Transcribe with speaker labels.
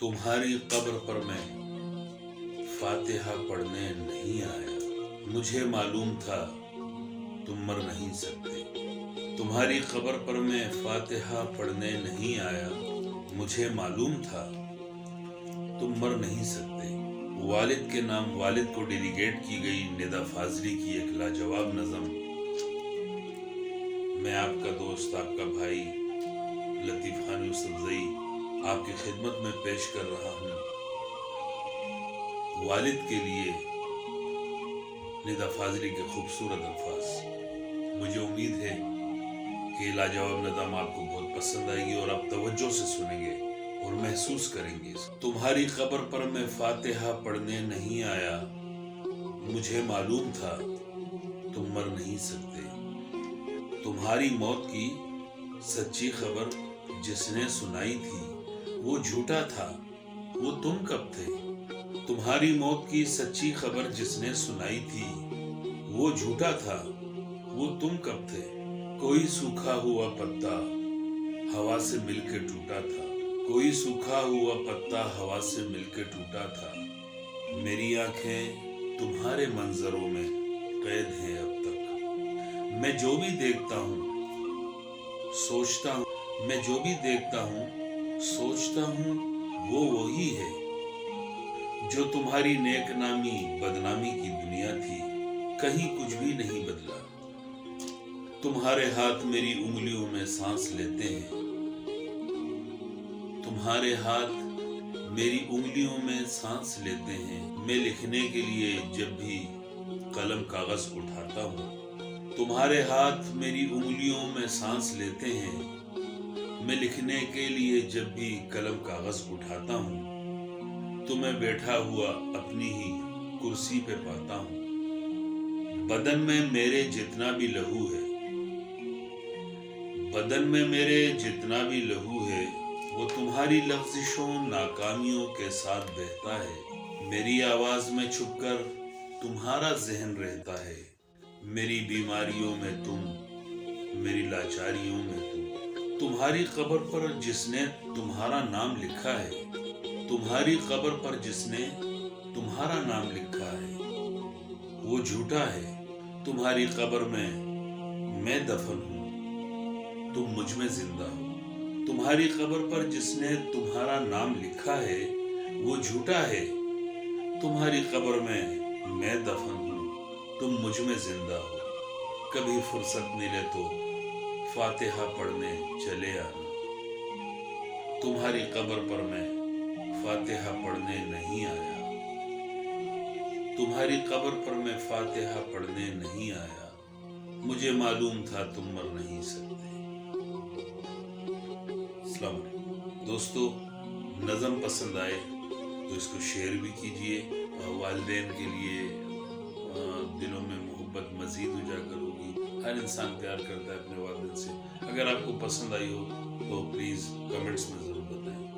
Speaker 1: तुम्हारी कब्र पर मैं फातिहा पढ़ने नहीं आया। मुझे मालूम था तुम मर नहीं सकते। तुम्हारी कब्र पर मैं फातिहा पढ़ने नहीं आया। मुझे मालूम था तुम मर नहीं सकते। वालिद के नाम वालिद को डेलीगेट की गई निदा फाजली की एक लाजवाब नज़म मैं आपका दोस्त, आपका भाई लतीफ़ खान यूसुफज़ई आपकी खिदमत में पेश कर रहा हूँ। वालिद के लिए निदा फाजली के खूबसूरत अल्फाज। मुझे उम्मीद है कि लाजवाब नज़म आपको बहुत पसंद आएगी और आप तवज्जो से सुनेंगे और महसूस करेंगे। तुम्हारी कब्र पर मैं फातिहा पढ़ने नहीं आया। मुझे मालूम था तुम मर नहीं सकते। तुम्हारी मौत की सच्ची खबर जिसने सुनाई थी वो झूठा था, वो तुम कब थे। तुम्हारी मौत की सच्ची खबर जिसने सुनाई थी वो झूठा था, वो तुम कब थे। कोई सूखा हुआ पत्ता हवा से मिलके टूटा था। कोई सूखा हुआ पत्ता हवा से मिलके टूटा था। मेरी आंखें तुम्हारे मंजरों में कैद हैं अब तक। मैं जो भी देखता हूँ सोचता हूँ, मैं जो भी देखता हूँ सोचता हूँ वो वही है जो तुम्हारी नेक नामी बदनामी की दुनिया थी। कहीं कुछ भी नहीं बदला। तुम्हारे हाथ मेरी उंगलियों में सांस लेते हैं। तुम्हारे हाथ मेरी उंगलियों में सांस लेते हैं। मैं लिखने के लिए जब भी कलम कागज उठाता हूँ। तुम्हारे हाथ मेरी उंगलियों में सांस लेते हैं। मैं लिखने के लिए जब भी कलम कागज उठाता हूँ तो मैं बैठा हुआ अपनी ही कुर्सी पे पाता हूँ। बदन में मेरे जितना भी लहू है, बदन में मेरे जितना भी लहू है वो तुम्हारी लफ्ज़िशों नाकामियों के साथ बहता है। मेरी आवाज में छुपकर तुम्हारा जहन रहता है। मेरी बीमारियों में तुम, मेरी लाचारियों में तुम। तुम्हारी कब्र पर जिसने तुम्हारा नाम लिखा है, तुम्हारी कब्र पर जिसने तुम्हारा नाम लिखा है वो झूठा है। तुम्हारी कब्र में मैं दफन हूँ, तुम मुझ में जिंदा हो। तुम्हारी कब्र पर जिसने तुम्हारा नाम लिखा है वो झूठा है। तुम्हारी कब्र में मैं दफन हूँ, तुम मुझ में जिंदा हो। कभी फुर्सत मिले तो फातिहा पढ़ने चले आना। तुम्हारी कब्र पर मैं फातिहा पढ़ने नहीं आया। तुम्हारी कब्र पर मैं फातिहा पढ़ने नहीं आया। मुझे मालूम था तुम मर नहीं सकते। अस्सलाम वालेकुम। दोस्तों, नज़म पसंद आए तो इसको शेयर भी कीजिए। वालिदैन के लिए दिलों में मोहब्बत मज़ीद उजागर होगी। हर इंसान प्यार करता है अपने वालिदैन से। अगर आपको पसंद आई हो तो प्लीज़ कमेंट्स में ज़रूर बताएं।